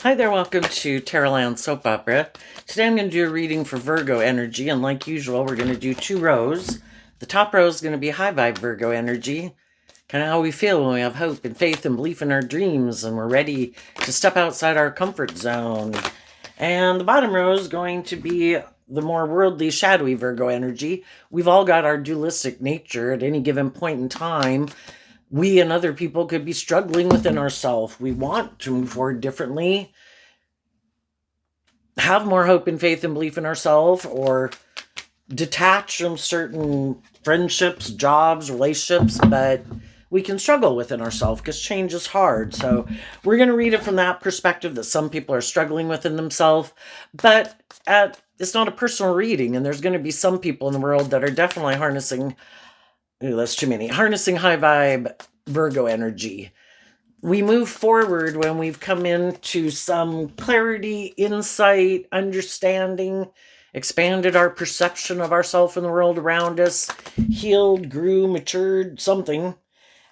Hi there, welcome to Terraland Soap Opera. Today I'm going to do a reading for Virgo energy, and like usual, we're going to do two rows. The top row is going to be high vibe Virgo energy, kind of how we feel when we have hope and faith and belief in our dreams and we're ready to step outside our comfort zone. And the bottom row is going to be the more worldly, shadowy Virgo energy. We've all got our dualistic nature at any given point in time. We and other people could be struggling within ourselves. We want to move forward differently, have more hope and faith and belief in ourselves, or detach from certain friendships, jobs, relationships, but we can struggle within ourselves because change is hard. So we're going to read it from that perspective that some people are struggling within themselves, but it's not a personal reading, and there's going to be some people in the world that are definitely harnessing, that's too many, harnessing high vibe Virgo energy. We move forward when we've come into some clarity, insight, understanding, expanded our perception of ourselves and the world around us, healed, grew, matured, something.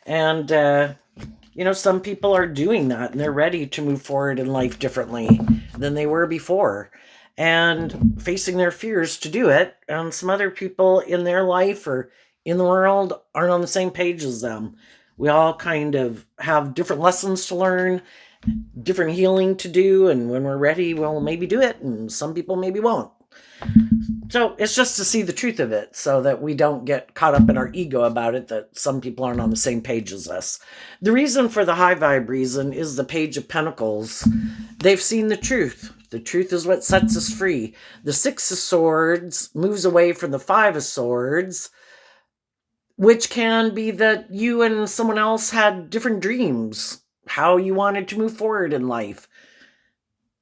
And, some people are doing that and they're ready to move forward in life differently than they were before and facing their fears to do it. And some other people in their life or in the world aren't on the same page as them. We all kind of have different lessons to learn, different healing to do, and when we're ready, we'll maybe do it, and some people maybe won't. So it's just to see the truth of it so that we don't get caught up in our ego about it, that some people aren't on the same page as us. The reason for the high vibe reason is the Page of Pentacles. They've seen the truth. The truth is what sets us free. The Six of Swords moves away from the Five of Swords, which can be that you and someone else had different dreams, how you wanted to move forward in life.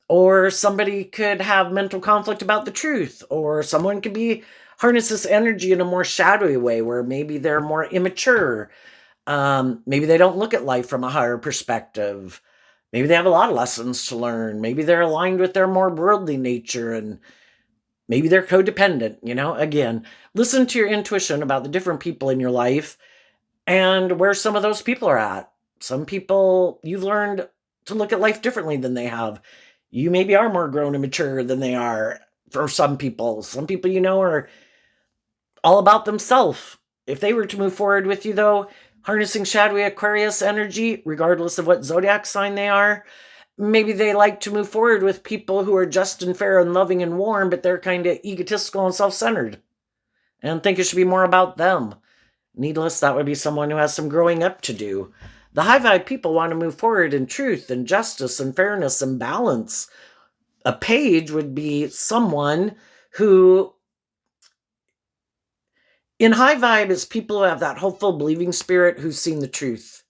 Or somebody could have mental conflict about the truth, or someone could be harness this energy in a more shadowy way where maybe they're more immature. Maybe they don't look at life from a higher perspective. Maybe they have a lot of lessons to learn. Maybe they're aligned with their more worldly nature, and maybe they're codependent. Again, listen to your intuition about the different people in your life and where some of those people are at. Some people, you've learned to look at life differently than they have. You maybe are more grown and mature than they are for some people. Some people, are all about themselves. If they were to move forward with you, though, harnessing shadowy Aquarius energy, regardless of what zodiac sign they are, maybe they like to move forward with people who are just and fair and loving and warm, but they're kind of egotistical and self-centered and think it should be more about them. Needless, that would be someone who has some growing up to do. The high vibe people want to move forward in truth and justice and fairness and balance. A page would be someone who, in high vibe, is people who have that hopeful, believing spirit who's seen the truth.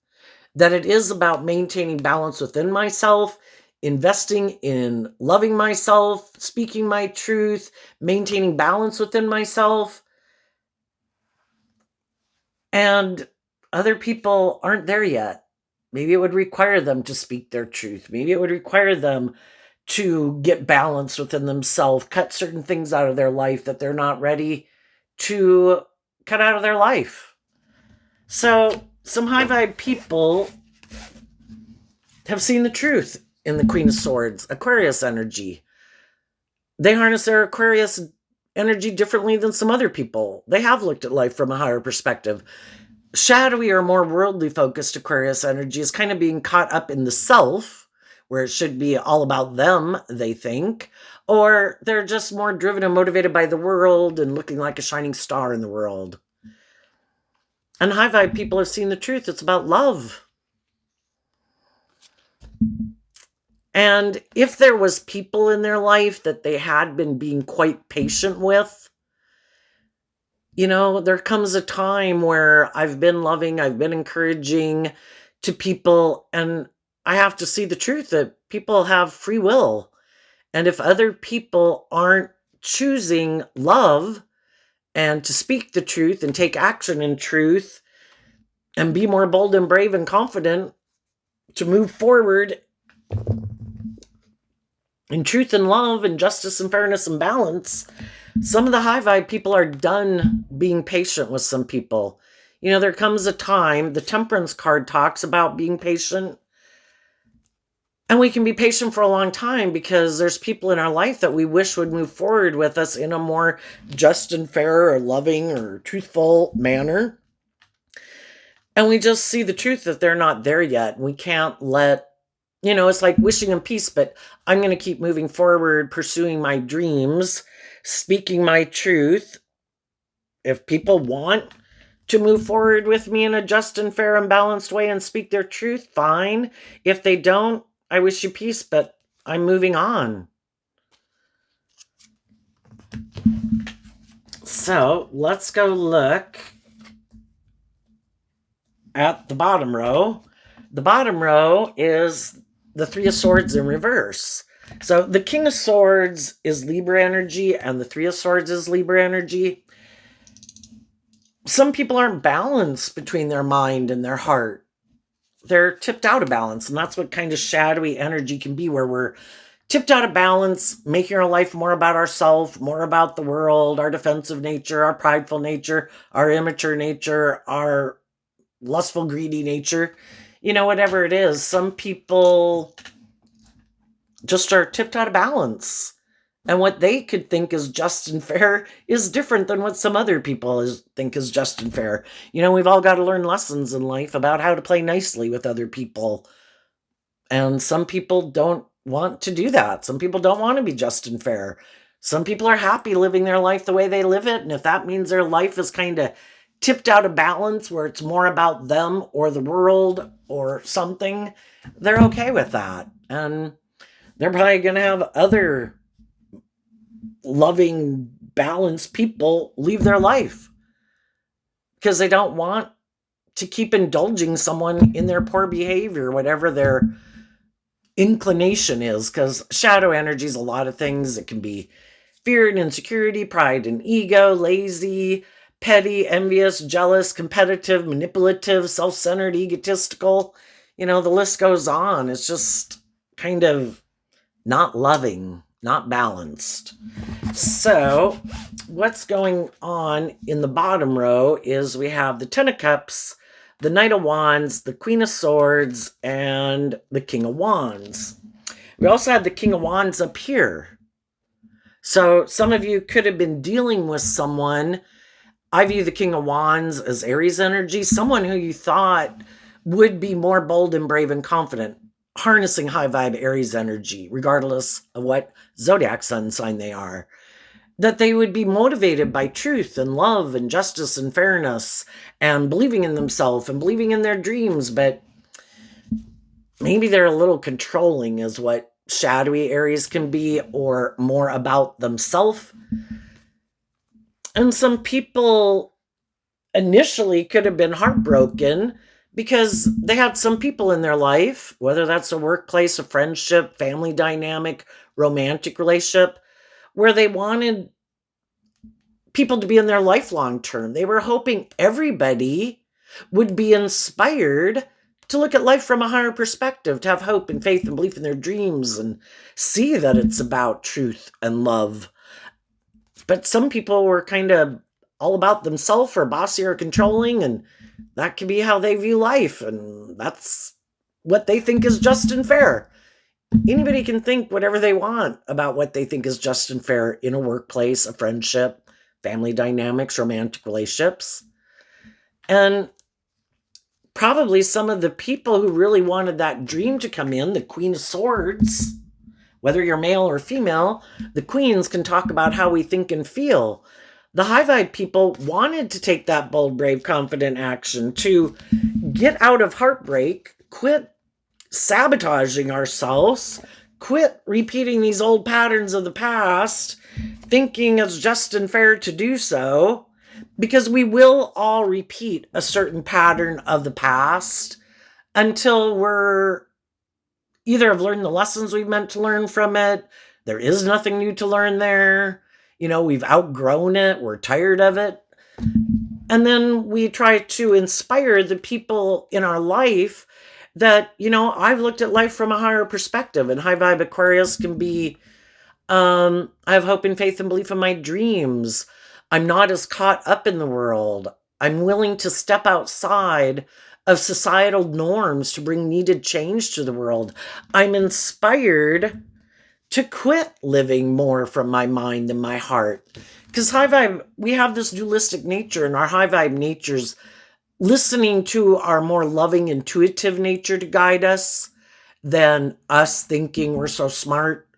That it is about maintaining balance within myself, investing in loving myself, speaking my truth, maintaining balance within myself. And other people aren't there yet. Maybe it would require them to speak their truth. Maybe it would require them to get balance within themselves, cut certain things out of their life that they're not ready to cut out of their life. So some high vibe people have seen the truth in the Queen of Swords, Aquarius energy. They harness their Aquarius energy differently than some other people. They have looked at life from a higher perspective. Shadowy or more worldly focused Aquarius energy is kind of being caught up in the self, where it should be all about them, they think, or they're just more driven and motivated by the world and looking like a shining star in the world. And high vibe people have seen the truth. It's about love. And if there was people in their life that they had been being quite patient with, there comes a time where I've been loving, I've been encouraging to people, and I have to see the truth that people have free will. And if other people aren't choosing love and to speak the truth and take action in truth and be more bold and brave and confident to move forward in truth and love and justice and fairness and balance, some of the high vibe people are done being patient with some people. There comes a time, the Temperance card talks about being patient. And we can be patient for a long time because there's people in our life that we wish would move forward with us in a more just and fair or loving or truthful manner. And we just see the truth that they're not there yet. We can't let, it's like wishing them peace, but I'm going to keep moving forward, pursuing my dreams, speaking my truth. If people want to move forward with me in a just and fair and balanced way and speak their truth, fine. If they don't, I wish you peace, but I'm moving on. So let's go look at the bottom row. The bottom row is the Three of Swords in reverse. So the King of Swords is Libra energy and the Three of Swords is Libra energy. Some people aren't balanced between their mind and their heart. They're tipped out of balance, and that's what kind of shadowy energy can be, where we're tipped out of balance, making our life more about ourselves, more about the world, our defensive nature, our prideful nature, our immature nature, our lustful, greedy nature, whatever it is. Some people just are tipped out of balance. And what they could think is just and fair is different than what some other people think is just and fair. We've all got to learn lessons in life about how to play nicely with other people. And some people don't want to do that. Some people don't want to be just and fair. Some people are happy living their life the way they live it. And if that means their life is kind of tipped out of balance, where it's more about them or the world or something, they're okay with that. And they're probably going to have other loving, balanced people leave their life because they don't want to keep indulging someone in their poor behavior, whatever their inclination is. Because shadow energy is a lot of things. It can be fear and insecurity, pride and ego, lazy, petty, envious, jealous, competitive, manipulative, self-centered, egotistical. The list goes on. It's just kind of not loving, not balanced. So what's going on in the bottom row is we have the Ten of Cups, the Knight of Wands, the Queen of Swords, and the King of Wands. We also have the King of Wands up here. So some of you could have been dealing with someone. I view the King of Wands as Aries energy, someone who you thought would be more bold and brave and confident, harnessing high vibe Aries energy, regardless of what zodiac sun sign they are. That they would be motivated by truth and love and justice and fairness and believing in themselves and believing in their dreams, but maybe they're a little controlling is what shadowy Aries can be, or more about themselves. And some people initially could have been heartbroken because they had some people in their life, whether that's a workplace, a friendship, family dynamic, romantic relationship, where they wanted people to be in their life long term. They were hoping everybody would be inspired to look at life from a higher perspective, to have hope and faith and belief in their dreams and see that it's about truth and love. But some people were kind of all about themselves, or bossy or controlling, and that can be how they view life, and that's what they think is just and fair. Anybody can think whatever they want about what they think is just and fair in a workplace, a friendship, family dynamics, romantic relationships. And probably some of the people who really wanted that dream to come in, the Queen of Swords, whether you're male or female, the queens can talk about how we think and feel. The high vibe people wanted to take that bold, brave, confident action to get out of heartbreak, quit sabotaging ourselves, quit repeating these old patterns of the past, thinking it's just and fair to do so, because we will all repeat a certain pattern of the past until we're either have learned the lessons we've meant to learn from it. There is nothing new to learn there. We've outgrown it. We're tired of it. And then we try to inspire the people in our life that, I've looked at life from a higher perspective. And high vibe Aquarius can be, I have hope and faith and belief in my dreams. I'm not as caught up in the world. I'm willing to step outside of societal norms to bring needed change to the world. I'm inspired to quit living more from my mind than my heart. Because high vibe, we have this dualistic nature, and our high vibe nature's listening to our more loving, intuitive nature to guide us than us thinking we're so smart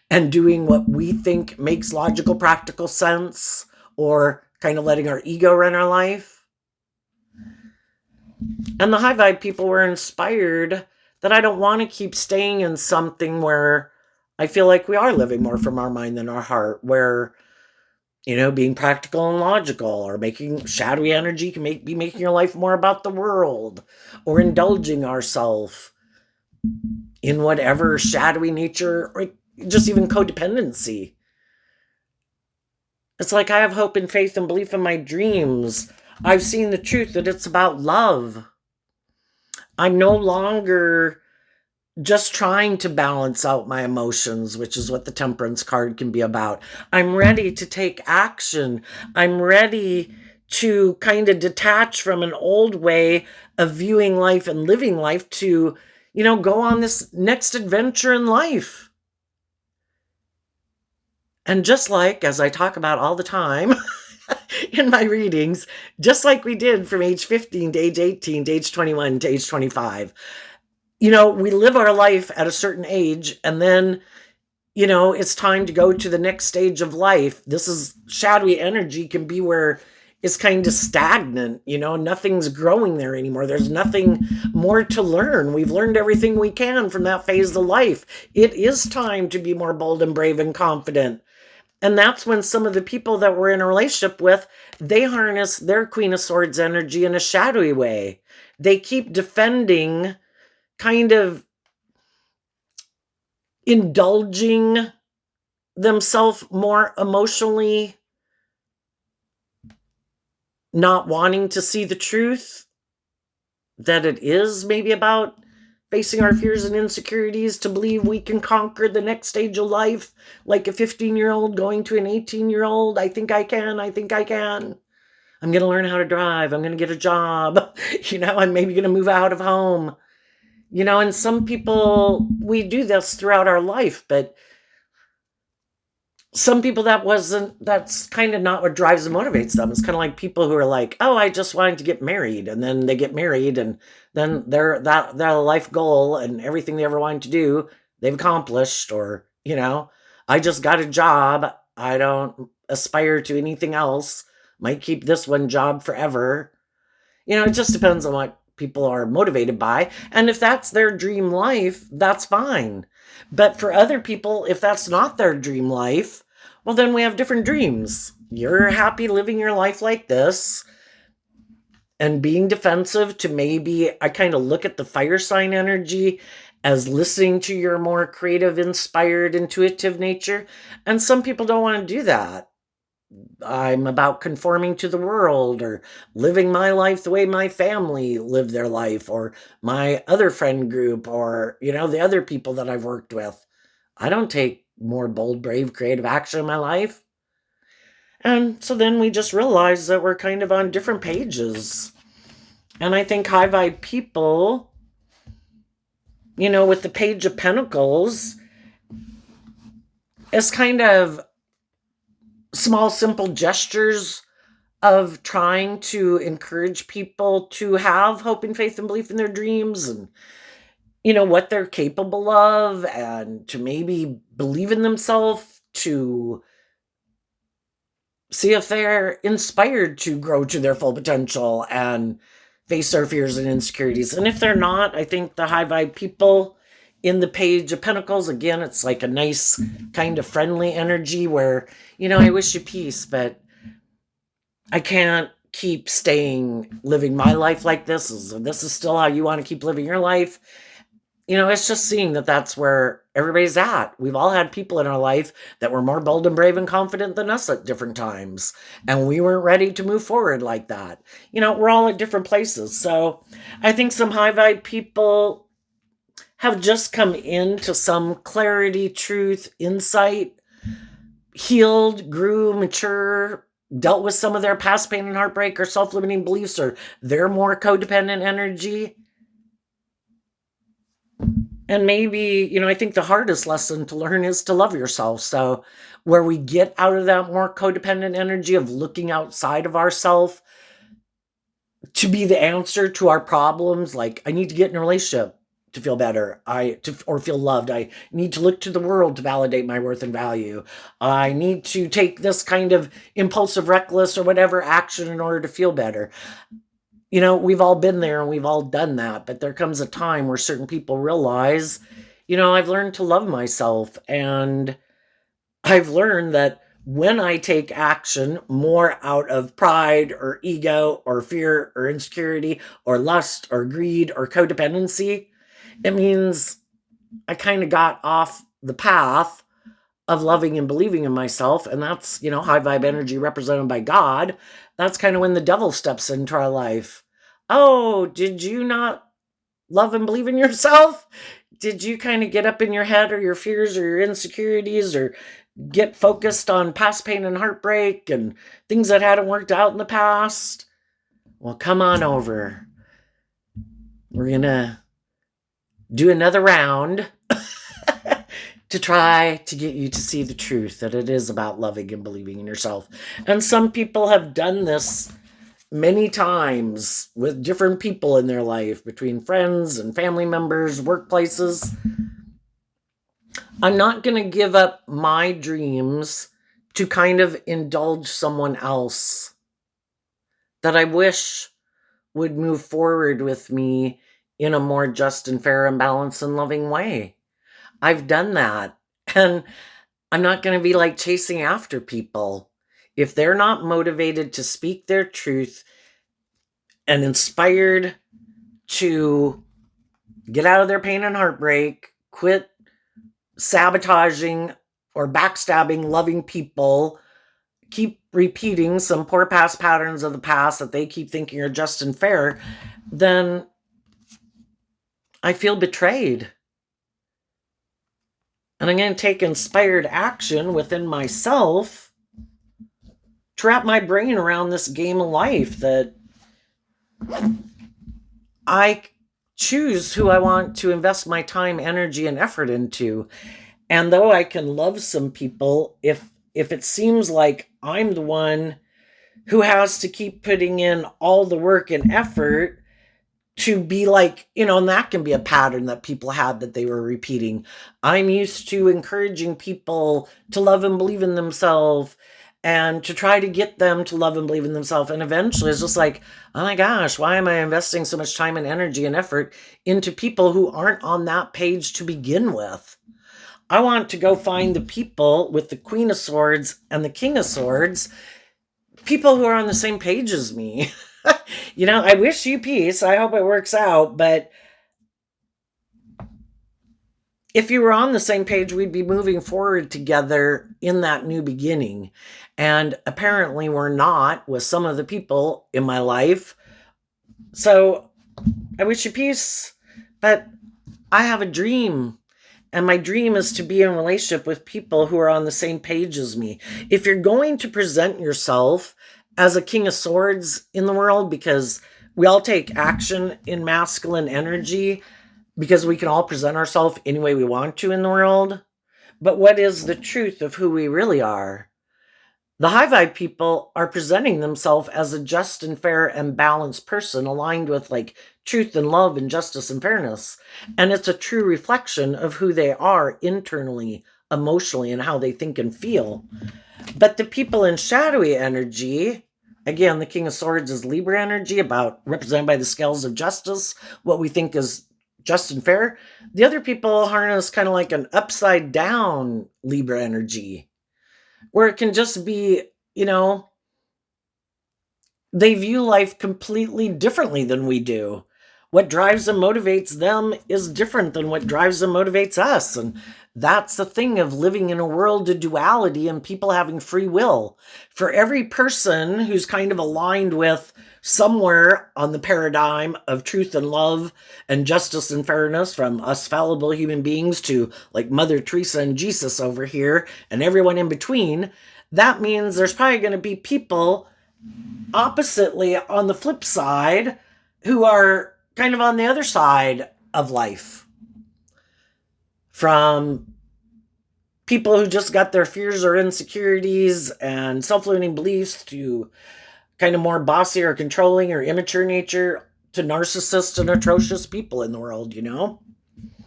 and doing what we think makes logical, practical sense, or kind of letting our ego run our life. And the high vibe people were inspired that I don't want to keep staying in something where I feel like we are living more from our mind than our heart, where, being practical and logical, or making shadowy energy can be making your life more about the world, or indulging ourselves in whatever shadowy nature, or just even codependency. It's like I have hope and faith and belief in my dreams. I've seen the truth that it's about love. I'm no longer just trying to balance out my emotions, which is what the Temperance card can be about. I'm ready to take action. I'm ready to kind of detach from an old way of viewing life and living life to, go on this next adventure in life. And just like, as I talk about all the time in my readings, just like we did from age 15 to age 18 to age 21 to age 25, we live our life at a certain age, and then, it's time to go to the next stage of life. This is shadowy energy, can be where it's kind of stagnant, nothing's growing there anymore. There's nothing more to learn. We've learned everything we can from that phase of life. It is time to be more bold and brave and confident. And that's when some of the people that we're in a relationship with, they harness their Queen of Swords energy in a shadowy way. They keep defending, kind of indulging themselves more emotionally, not wanting to see the truth that it is maybe about facing our fears and insecurities to believe we can conquer the next stage of life, like a 15-year-old going to an 18-year-old. I think I can. I'm going to learn how to drive. I'm going to get a job. I'm maybe going to move out of home. And some people, we do this throughout our life, but some people that's kind of not what drives and motivates them. It's kind of like people who are like, oh, I just wanted to get married, and then they get married, and then their life goal and everything they ever wanted to do, they've accomplished. Or, I just got a job. I don't aspire to anything else. Might keep this one job forever. It just depends on what people are motivated by. And if that's their dream life, that's fine. But for other people, if that's not their dream life, well, then we have different dreams. You're happy living your life like this and being defensive to, maybe I kind of look at the fire sign energy as listening to your more creative, inspired, intuitive nature. And some people don't want to do that. I'm about conforming to the world, or living my life the way my family lived their life, or my other friend group, or, the other people that I've worked with. I don't take more bold, brave, creative action in my life. And so then we just realize that we're kind of on different pages. And I think high vibe people, with the Page of Pentacles, is kind of small, simple gestures of trying to encourage people to have hope and faith and belief in their dreams, and, what they're capable of, and to maybe believe in themselves, to see if they're inspired to grow to their full potential and face their fears and insecurities. And if they're not, I think the high vibe people in the Page of Pentacles, again, it's like a nice kind of friendly energy where, I wish you peace, but I can't keep living my life like this. This is still how you want to keep living your life. It's just seeing that that's where everybody's at. We've all had people in our life that were more bold and brave and confident than us at different times, and we weren't ready to move forward like that. We're all at different places. So I think some high vibe people have just come into some clarity, truth, insight, healed, grew, mature, dealt with some of their past pain and heartbreak or self-limiting beliefs or their more codependent energy. And maybe, I think the hardest lesson to learn is to love yourself. So where we get out of that more codependent energy of looking outside of ourselves to be the answer to our problems, like I need to get in a relationship to feel better, or feel loved. I need to look to the world to validate my worth and value. I need to take this kind of impulsive, reckless, or whatever action in order to feel better. We've all been there and we've all done that, but there comes a time where certain people realize, I've learned to love myself, and I've learned that when I take action more out of pride or ego or fear or insecurity or lust or greed or codependency, it means I kind of got off the path of loving and believing in myself. And that's, high vibe energy represented by God. That's kind of when the devil steps into our life. Oh, did you not love and believe in yourself? Did you kind of get up in your head or your fears or your insecurities, or get focused on past pain and heartbreak and things that hadn't worked out in the past? Well, come on over. We're going to do another round to try to get you to see the truth that it is about loving and believing in yourself. And some people have done this many times with different people in their life, between friends and family members, workplaces. I'm not going to give up my dreams to kind of indulge someone else that I wish would move forward with me in a more just and fair and balanced and loving way. I've done that. And I'm not going to be like chasing after people. If they're not motivated to speak their truth and inspired to get out of their pain and heartbreak, quit sabotaging or backstabbing loving people, keep repeating some poor past patterns of the past that they keep thinking are just and fair, then I feel betrayed. And I'm going to take inspired action within myself to wrap my brain around this game of life, that I choose who I want to invest my time, energy, and effort into. And though I can love some people, if it seems like I'm the one who has to keep putting in all the work and effort to be like, and that can be a pattern that people had that they were repeating. I'm used to encouraging people to love and believe in themselves and to try to get them to love and believe in themselves. And eventually it's just like, oh my gosh, why am I investing so much time and energy and effort into people who aren't on that page to begin with? I want to go find the people with the Queen of Swords and the King of Swords, people who are on the same page as me. I wish you peace. I hope it works out. But if you were on the same page, we'd be moving forward together in that new beginning. And apparently we're not with some of the people in my life. So I wish you peace. But I have a dream. And my dream is to be in a relationship with people who are on the same page as me. If you're going to present yourself as a King of Swords in the world, because we all take action in masculine energy, because we can all present ourselves any way we want to in the world. But what is the truth of who we really are? The high vibe people are presenting themselves as a just and fair and balanced person, aligned with like truth and love and justice and fairness. And it's a true reflection of who they are internally, emotionally, and how they think and feel. But the people in shadowy energy, again, the King of Swords is Libra energy, about represented by the scales of justice, what we think is just and fair. The other people harness kind of like an upside down Libra energy, where it can just be, they view life completely differently than we do. What drives and motivates them is different than what drives and motivates us. And that's the thing of living in a world of duality and people having free will. For every person who's kind of aligned with somewhere on the paradigm of truth and love and justice and fairness, from us fallible human beings to like Mother Teresa and Jesus over here and everyone in between, that means there's probably going to be people oppositely on the flip side who are kind of on the other side of life. From people who just got their fears or insecurities and self-limiting beliefs to kind of more bossy or controlling or immature nature to narcissists and atrocious people in the world, you know?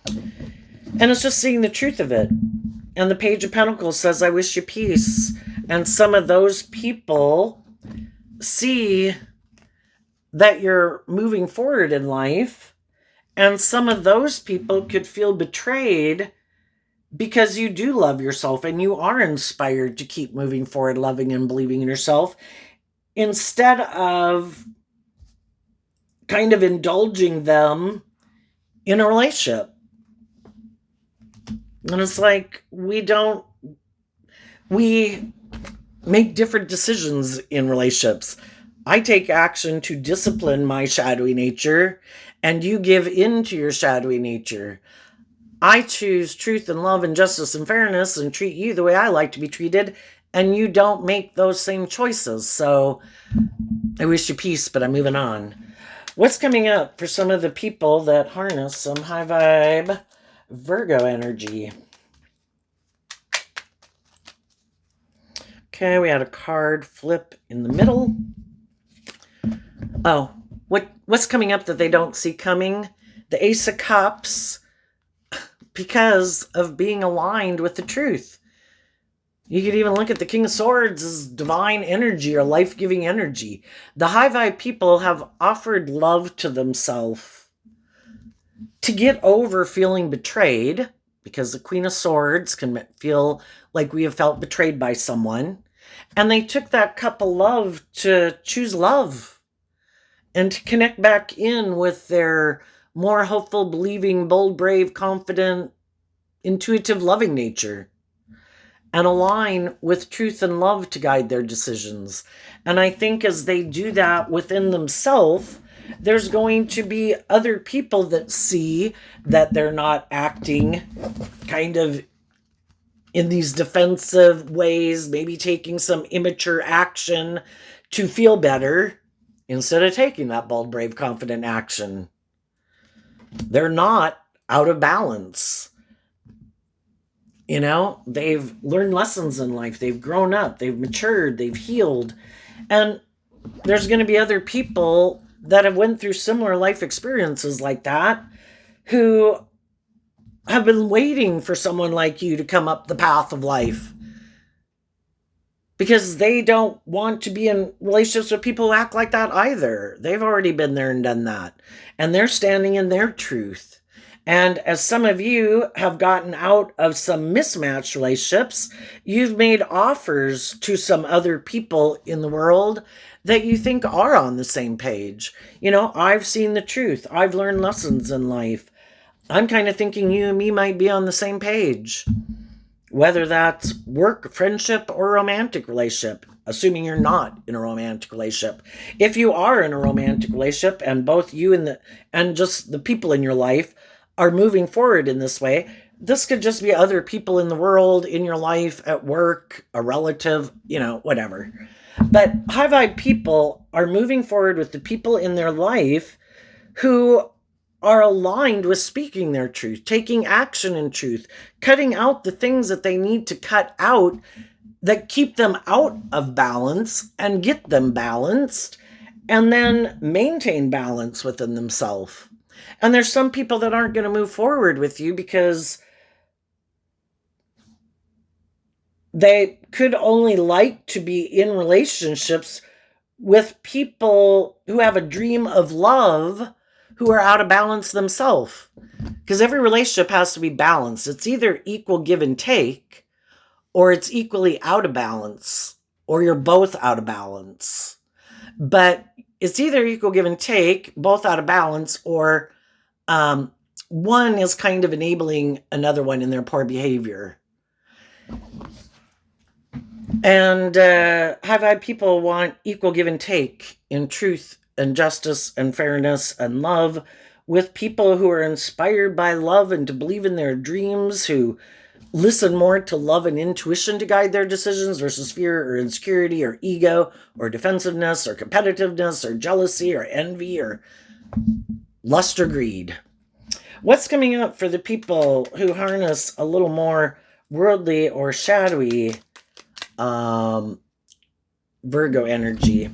And it's just seeing the truth of it. And the Page of Pentacles says, I wish you peace. And some of those people see that you're moving forward in life. And some of those people could feel betrayed because you do love yourself and you are inspired to keep moving forward, loving and believing in yourself, instead of kind of indulging them in a relationship. And it's like, we make different decisions in relationships. I take action to discipline my shadowy nature, and you give in to your shadowy nature. I choose truth and love and justice and fairness and treat you the way I like to be treated, and you don't make those same choices. So I wish you peace, but I'm moving on. What's coming up for some of the people that harness some high vibe Virgo energy? Okay, we had a card flip in the middle. Oh, what's coming up that they don't see coming? The Ace of Cups, because of being aligned with the truth. You could even look at the King of Swords as divine energy or life-giving energy. The high vibe people have offered love to themselves to get over feeling betrayed, because the Queen of Swords can feel like we have felt betrayed by someone. And they took that cup of love to choose love and to connect back in with their more hopeful, believing, bold, brave, confident, intuitive, loving nature, and align with truth and love to guide their decisions. And I think as they do that within themselves, there's going to be other people that see that they're not acting kind of in these defensive ways, maybe taking some immature action to feel better instead of taking that bold, brave, confident action. They're not out of balance. You know, they've learned lessons in life. They've grown up. They've matured. They've healed. And there's going to be other people that have went through similar life experiences like that who have been waiting for someone like you to come up the path of life, because they don't want to be in relationships with people who act like that either. They've already been there and done that, and they're standing in their truth. And as some of you have gotten out of some mismatched relationships, you've made offers to some other people in the world that you think are on the same page. You know, I've seen the truth. I've learned lessons in life. I'm kind of thinking you and me might be on the same page, whether that's work, friendship, or romantic relationship, assuming you're not in a romantic relationship. If you are in a romantic relationship and both you and just the people in your life are moving forward in this way, this could just be other people in the world, in your life, at work, a relative, you know, whatever. But high vibe people are moving forward with the people in their life who are aligned with speaking their truth, taking action in truth, cutting out the things that they need to cut out that keep them out of balance and get them balanced, and then maintain balance within themselves. And there's some people that aren't going to move forward with you because they could only like to be in relationships with people who have a dream of love, who are out of balance themselves. Because every relationship has to be balanced. It's either equal give and take, or it's equally out of balance, or you're both out of balance. But it's either equal give and take, both out of balance, or one is kind of enabling another one in their poor behavior. And high vibe people want equal give and take in truth and justice and fairness and love, with people who are inspired by love and to believe in their dreams, who listen more to love and intuition to guide their decisions versus fear or insecurity or ego or defensiveness or competitiveness or jealousy or envy or lust or greed. What's coming up for the people who harness a little more worldly or shadowy Virgo energy?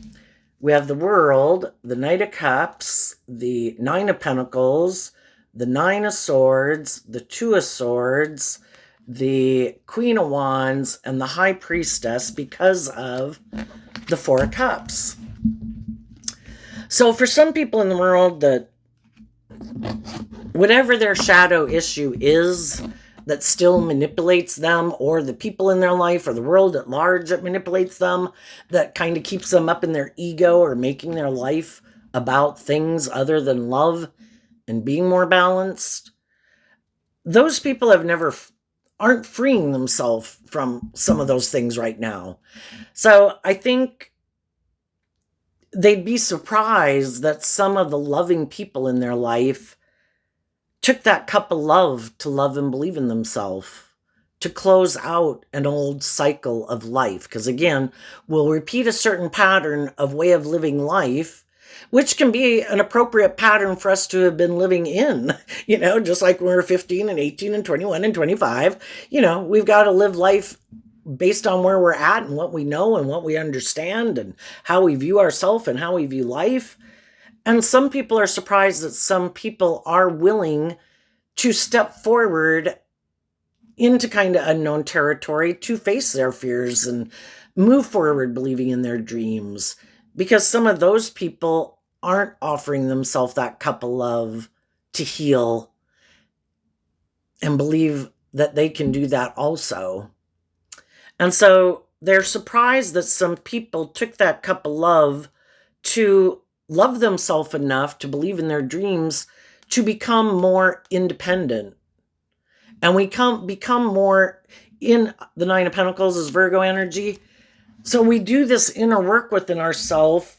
We have the World, the Knight of Cups, the Nine of Pentacles, the Nine of Swords, the Two of Swords, the Queen of Wands, and the High Priestess because of the Four of Cups. So for some people in the world, that whatever their shadow issue is that still manipulates them, or the people in their life or the world at large that manipulates them, that kind of keeps them up in their ego or making their life about things other than love and being more balanced, those people aren't freeing themselves from some of those things right now. So I think they'd be surprised that some of the loving people in their life took that cup of love to love and believe in themselves, to close out an old cycle of life. Because again, we'll repeat a certain pattern of way of living life, which can be an appropriate pattern for us to have been living in, just like when we're 15 and 18 and 21 and 25. We've got to live life based on where we're at and what we know and what we understand and how we view ourselves and how we view life. And some people are surprised that some people are willing to step forward into kind of unknown territory to face their fears and move forward believing in their dreams, because some of those people aren't offering themselves that cup of love to heal and believe that they can do that also. And so they're surprised that some people took that cup of love to love themselves enough to believe in their dreams, to become more independent. And we become more in the Nine of Pentacles is Virgo energy. So we do this inner work within ourselves,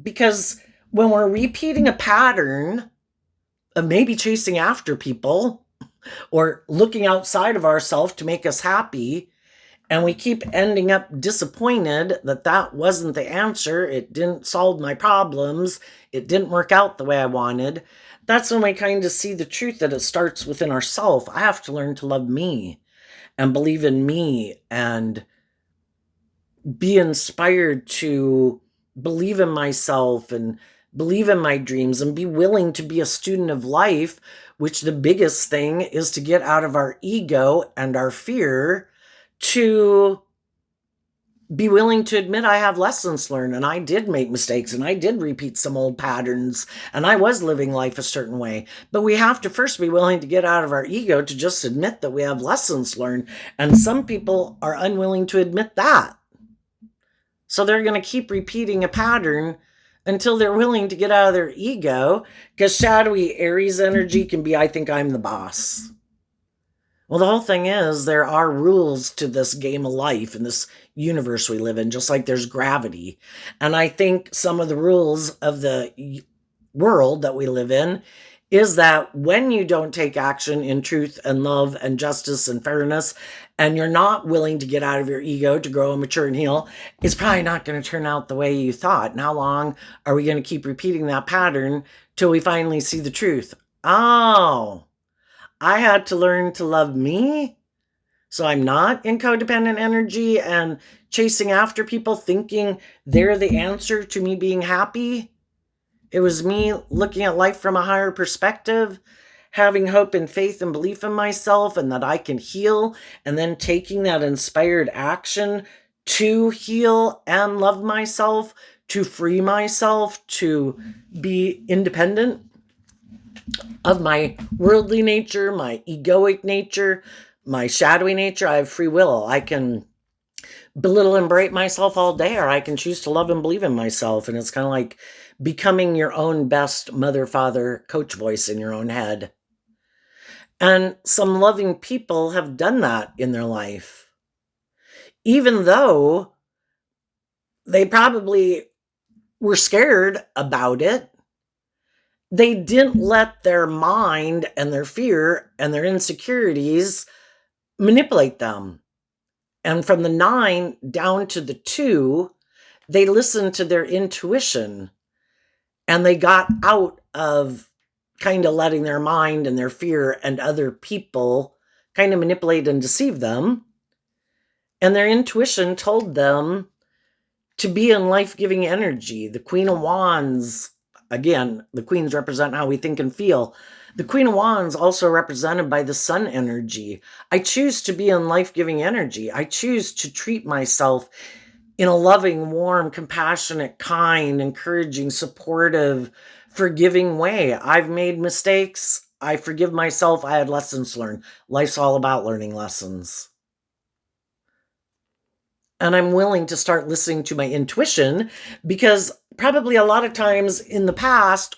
because when we're repeating a pattern of maybe chasing after people or looking outside of ourselves to make us happy, and we keep ending up disappointed that that wasn't the answer, it didn't solve my problems, it didn't work out the way I wanted, that's when we kind of see the truth that it starts within ourselves. I have to learn to love me and believe in me and be inspired to believe in myself and believe in my dreams and be willing to be a student of life, which the biggest thing is to get out of our ego and our fear, to be willing to admit I have lessons learned and I did make mistakes and I did repeat some old patterns and I was living life a certain way. But we have to first be willing to get out of our ego to just admit that we have lessons learned. And some people are unwilling to admit that. So they're going to keep repeating a pattern until they're willing to get out of their ego, because shadowy Aries energy can be, I think I'm the boss. Well, the whole thing is there are rules to this game of life in this universe we live in, just like there's gravity. And I think some of the rules of the world that we live in is that when you don't take action in truth and love and justice and fairness, and you're not willing to get out of your ego to grow and mature and heal, it's probably not going to turn out the way you thought. And how long are we going to keep repeating that pattern till we finally see the truth? Oh, I had to learn to love me, so I'm not in codependent energy and chasing after people thinking they're the answer to me being happy. It was me looking at life from a higher perspective, having hope and faith and belief in myself and that I can heal, and then taking that inspired action to heal and love myself, to free myself, to be independent of my worldly nature, my egoic nature, my shadowy nature. I have free will. I can belittle and berate myself all day, or I can choose to love and believe in myself. And it's kind of like becoming your own best mother, father, coach voice in your own head. And some loving people have done that in their life, even though they probably were scared about it. They didn't let their mind and their fear and their insecurities manipulate them. And from the 9 down to the 2, they listened to their intuition and they got out of kind of letting their mind and their fear and other people kind of manipulate and deceive them. And their intuition told them to be in life-giving energy. The Queen of Wands, again, the queens represent how we think and feel. The Queen of Wands also represented by the sun energy. I choose to be in life-giving energy. I choose to treat myself in a loving, warm, compassionate, kind, encouraging, supportive, forgiving way. I've made mistakes. I forgive myself. I had lessons learned. Life's all about learning lessons. And I'm willing to start listening to my intuition because probably a lot of times in the past,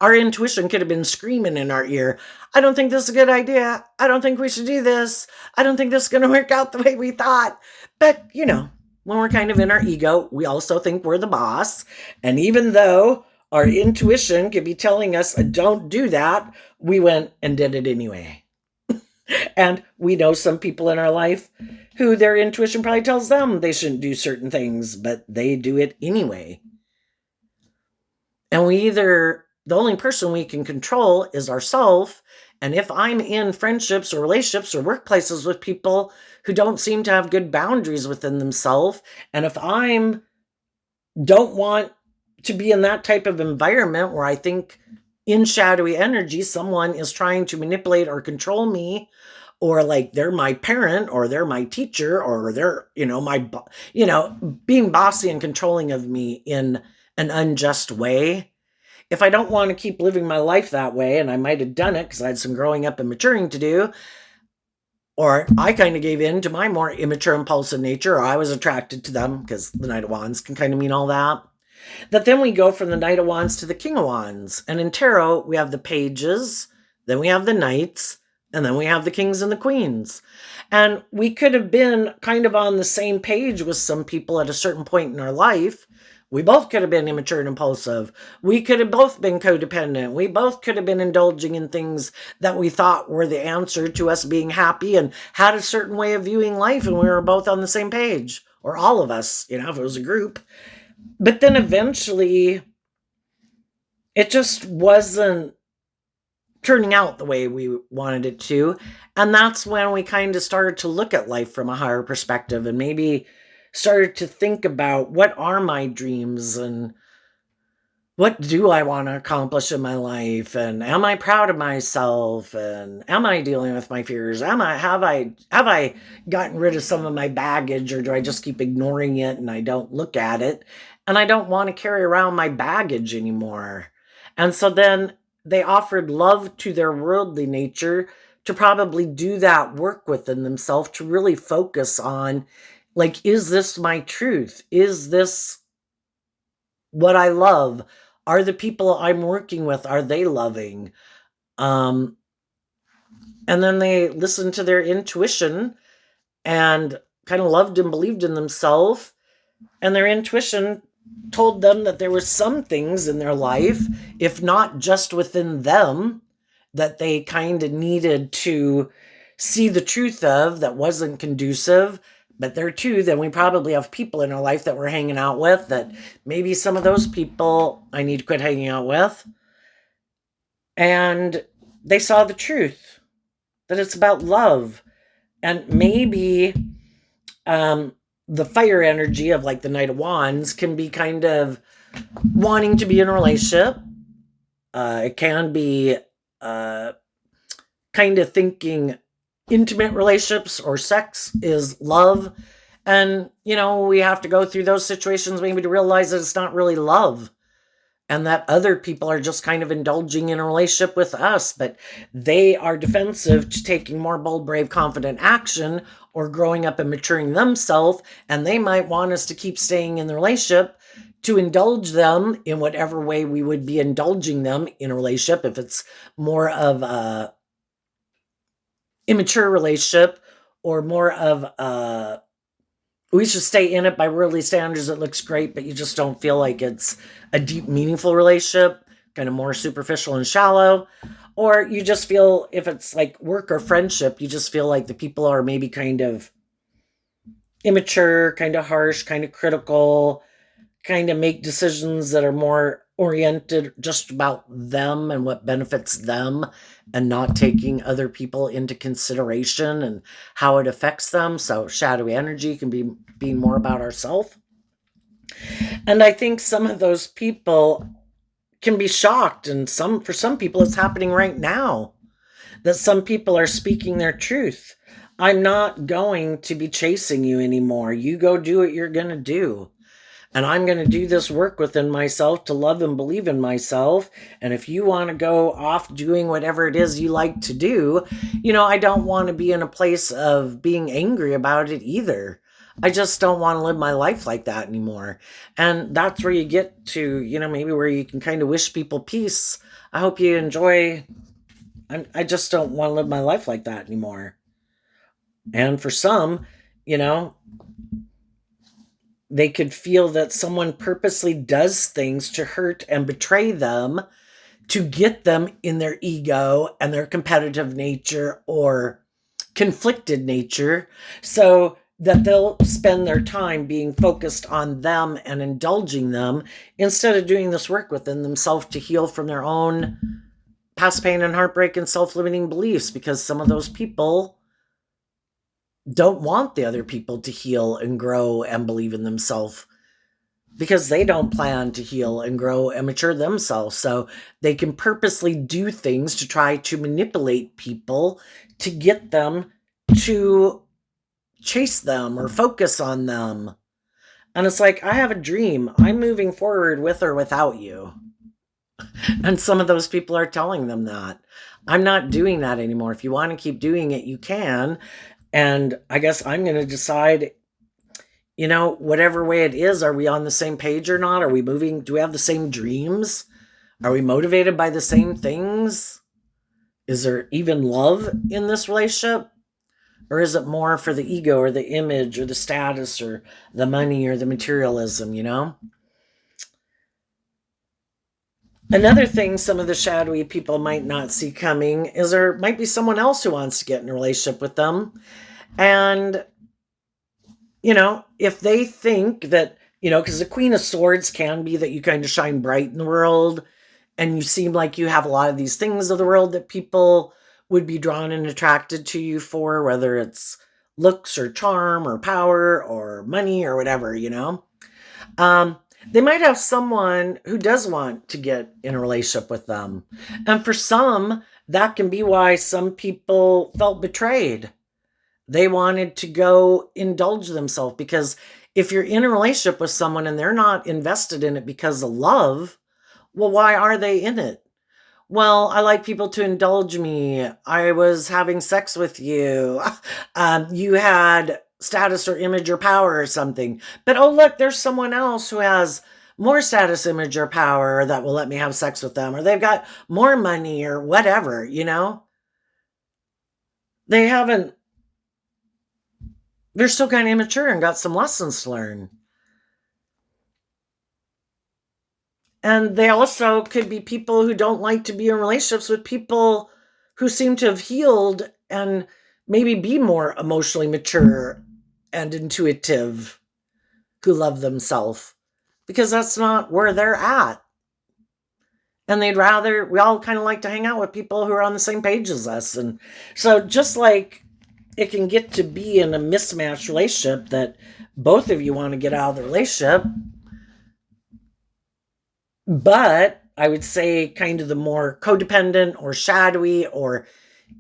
our intuition could have been screaming in our ear, I don't think this is a good idea. I don't think we should do this. I don't think this is going to work out the way we thought. But, when we're kind of in our ego, we also think we're the boss. And even though our intuition could be telling us, don't do that, we went and did it anyway. And we know some people in our life who their intuition probably tells them they shouldn't do certain things, but they do it anyway. And the only person we can control is ourselves. And if I'm in friendships or relationships or workplaces with people who don't seem to have good boundaries within themselves, and if I don't want to be in that type of environment where I think in shadowy energy, someone is trying to manipulate or control me, or like they're my parent or they're my teacher or they're, being bossy and controlling of me in an unjust way. If I don't want to keep living my life that way, and I might have done it because I had some growing up and maturing to do, or I kind of gave in to my more immature, impulsive nature, or I was attracted to them because the Knight of Wands can kind of mean all that. That then we go from the Knight of Wands to the King of Wands. And in tarot, we have the pages, then we have the knights, and then we have the kings and the queens. And we could have been kind of on the same page with some people at a certain point in our life. We both could have been immature and impulsive. We could have both been codependent. We both could have been indulging in things that we thought were the answer to us being happy and had a certain way of viewing life, and we were both on the same page. Or all of us, if it was a group. But then eventually, it just wasn't turning out the way we wanted it to. And that's when we kind of started to look at life from a higher perspective and maybe started to think about what are my dreams and what do I want to accomplish in my life, and am I proud of myself, and am I dealing with my fears? Have I gotten rid of some of my baggage, or do I just keep ignoring it and I don't look at it, and I don't want to carry around my baggage anymore? And so then they offered love to their worldly nature to probably do that work within themselves, to really focus on, like, is this my truth? Is this what I love? Are the people I'm working with, are they loving? And then they listened to their intuition and kind of loved and believed in themselves. And their intuition told them that there were some things in their life, if not just within them, that they kind of needed to see the truth of that wasn't conducive. But there too, then we probably have people in our life that we're hanging out with that maybe some of those people I need to quit hanging out with. And they saw the truth, that it's about love. And maybe the fire energy of like the Knight of Wands can be kind of wanting to be in a relationship. It can be kind of thinking intimate relationships or sex is love. And, we have to go through those situations maybe to realize that it's not really love, and that other people are just kind of indulging in a relationship with us, but they are defensive to taking more bold, brave, confident action or growing up and maturing themselves. And they might want us to keep staying in the relationship to indulge them in whatever way we would be indulging them in a relationship. If it's more of a immature relationship, or more of we should stay in it by worldly standards, it looks great, but you just don't feel like it's a deep, meaningful relationship, kind of more superficial and shallow. Or you just feel, if it's like work or friendship, you just feel like the people are maybe kind of immature, kind of harsh, kind of critical, kind of make decisions that are more oriented just about them and what benefits them, and not taking other people into consideration and how it affects them. So shadowy energy can be being more about ourselves. And I think some of those people can be shocked, and for some people it's happening right now, that some people are speaking their truth. I'm not going to be chasing you anymore. You go do what you're going to do. And I'm going to do this work within myself to love and believe in myself. And if you want to go off doing whatever it is you like to do, I don't want to be in a place of being angry about it either. I just don't want to live my life like that anymore. And that's where you get to, maybe where you can kind of wish people peace. I hope you enjoy. I just don't want to live my life like that anymore. And for some, you know, they could feel that someone purposely does things to hurt and betray them, to get them in their ego and their competitive nature or conflicted nature, so that they'll spend their time being focused on them and indulging them, instead of doing this work within themselves to heal from their own past pain and heartbreak and self-limiting beliefs, because some of those people don't want the other people to heal and grow and believe in themselves, because they don't plan to heal and grow and mature themselves. So they can purposely do things to try to manipulate people to get them to chase them or focus on them. And it's like, I have a dream. I'm moving forward with or without you. And some of those people are telling them that. I'm not doing that anymore. If you want to keep doing it, you can. And I guess I'm going to decide, whatever way it is, are we on the same page or not? Are we moving? Do we have the same dreams? Are we motivated by the same things? Is there even love in this relationship? Or is it more for the ego or the image or the status or the money or the materialism, Another thing some of the shadowy people might not see coming is there might be someone else who wants to get in a relationship with them. And, if they think that, because the Queen of Swords can be that you kind of shine bright in the world and you seem like you have a lot of these things of the world that people would be drawn and attracted to you for, whether it's looks or charm or power or money or whatever, they might have someone who does want to get in a relationship with them. And for some, that can be why some people felt betrayed. They wanted to go indulge themselves, because if you're in a relationship with someone and they're not invested in it because of love, well, why are they in it? Well, I like people to indulge me. I was having sex with you. You had status or image or power or something. But oh, look, there's someone else who has more status, image, or power that will let me have sex with them. Or they've got more money or whatever, They haven't, they're still kind of immature and got some lessons to learn. And they also could be people who don't like to be in relationships with people who seem to have healed and maybe be more emotionally mature and intuitive, who love themselves, because that's not where they're at. And we all kind of like to hang out with people who are on the same page as us. And so just like it can get to be in a mismatched relationship that both of you want to get out of the relationship, but I would say kind of the more codependent or shadowy or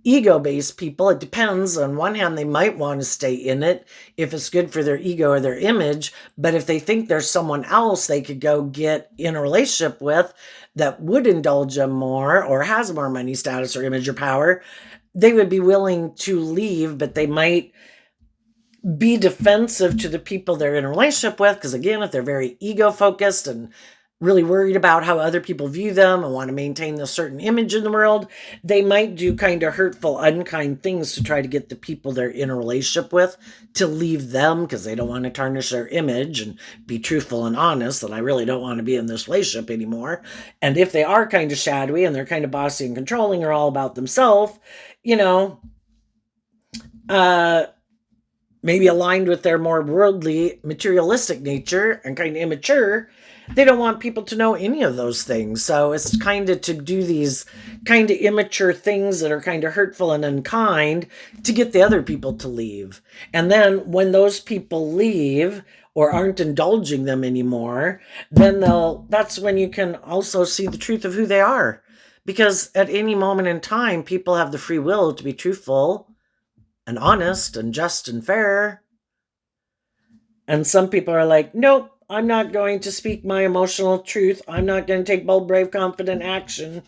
ego-based people, it depends. On one hand, they might want to stay in it if it's good for their ego or their image, but if they think there's someone else they could go get in a relationship with that would indulge them more or has more money, status, or image or power, they would be willing to leave, but they might be defensive to the people they're in a relationship with, because again, if they're very ego-focused and really worried about how other people view them and want to maintain a certain image in the world, they might do kind of hurtful, unkind things to try to get the people they're in a relationship with to leave them because they don't want to tarnish their image and be truthful and honest that I really don't want to be in this relationship anymore. And if they are kind of shadowy and they're kind of bossy and controlling or all about themselves, you know, uh, maybe aligned with their more worldly, materialistic nature and kind of immature, they don't want people to know any of those things. So it's kind of to do these kind of immature things that are kind of hurtful and unkind to get the other people to leave. And then when those people leave or aren't indulging them anymore, then that's when you can also see the truth of who they are. Because at any moment in time, people have the free will to be truthful and honest and just and fair. And some people are like, nope, I'm not going to speak my emotional truth. I'm not going to take bold, brave, confident action.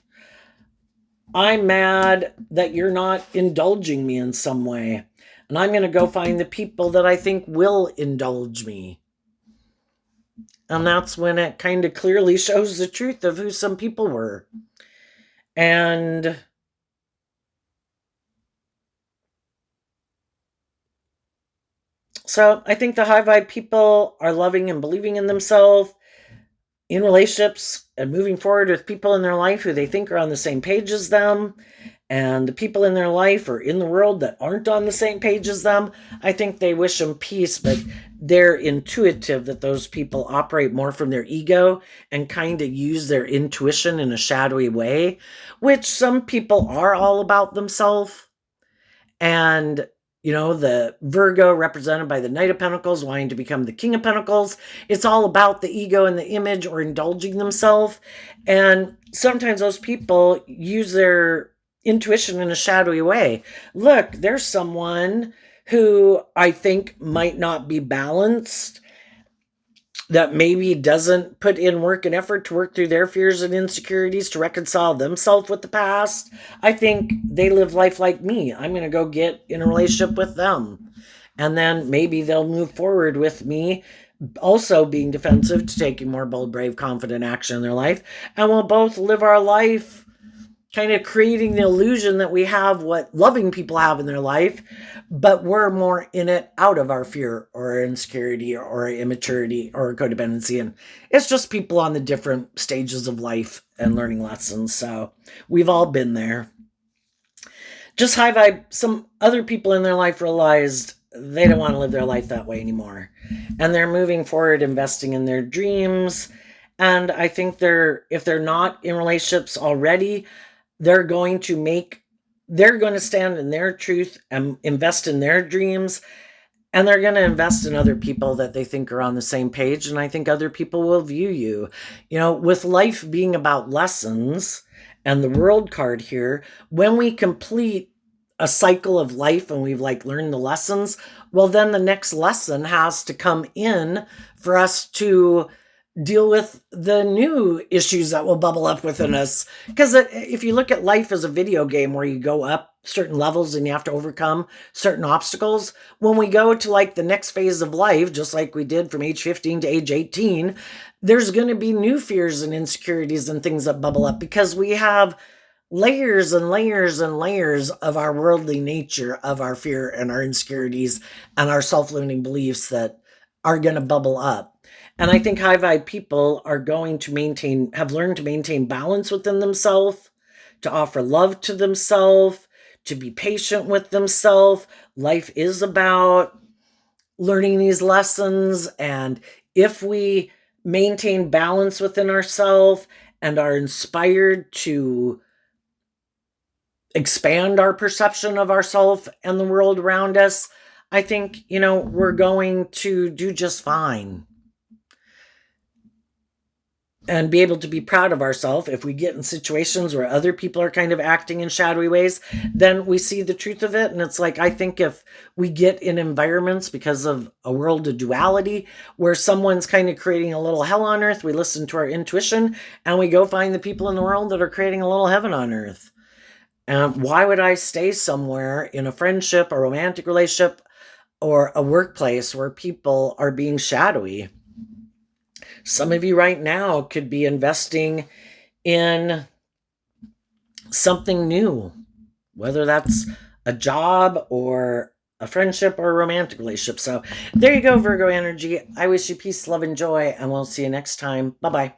I'm mad that you're not indulging me in some way. And I'm going to go find the people that I think will indulge me. And that's when it kind of clearly shows the truth of who some people were. And so I think the high vibe people are loving and believing in themselves, in relationships, and moving forward with people in their life who they think are on the same page as them. And the people in their life or in the world that aren't on the same page as them, I think they wish them peace, but they're intuitive that those people operate more from their ego and kind of use their intuition in a shadowy way, which some people are all about themselves. And the Virgo represented by the Knight of Pentacles wanting to become the King of Pentacles. It's all about the ego and the image or indulging themselves. And sometimes those people use their intuition in a shadowy way. Look, there's someone who I think might not be balanced, that maybe doesn't put in work and effort to work through their fears and insecurities to reconcile themselves with the past. I think they live life like me. I'm going to go get in a relationship with them. And then maybe they'll move forward with me, also being defensive to taking more bold, brave, confident action in their life. And we'll both live our life kind of creating the illusion that we have what loving people have in their life, but we're more in it out of our fear or insecurity or immaturity or codependency. And it's just people on the different stages of life and learning lessons. So we've all been there. Just high vibe, some other people in their life realized they don't want to live their life that way anymore. And they're moving forward, investing in their dreams. And I think if they're not in relationships already, they're going to stand in their truth and invest in their dreams. And they're going to invest in other people that they think are on the same page. And I think other people will view you. With life being about lessons and the world card here, when we complete a cycle of life and we've learned the lessons, well, then the next lesson has to come in for us to deal with the new issues that will bubble up within us. Because if you look at life as a video game where you go up certain levels and you have to overcome certain obstacles, when we go to the next phase of life, just like we did from age 15 to age 18, there's going to be new fears and insecurities and things that bubble up because we have layers and layers and layers of our worldly nature, of our fear and our insecurities and our self-limiting beliefs that are going to bubble up. And I think high vibe people are going to have learned to maintain balance within themselves, to offer love to themselves, to be patient with themselves. Life is about learning these lessons. And if we maintain balance within ourselves and are inspired to expand our perception of ourselves and the world around us, I think, we're going to do just fine. And be able to be proud of ourselves. If we get in situations where other people are kind of acting in shadowy ways, then we see the truth of it. And it's I think if we get in environments because of a world of duality where someone's kind of creating a little hell on earth, we listen to our intuition and we go find the people in the world that are creating a little heaven on earth. And why would I stay somewhere in a friendship, a romantic relationship, or a workplace where people are being shadowy? Some of you right now could be investing in something new, whether that's a job or a friendship or a romantic relationship. So there you go, Virgo energy. I wish you peace, love, and joy, and we'll see you next time. Bye bye.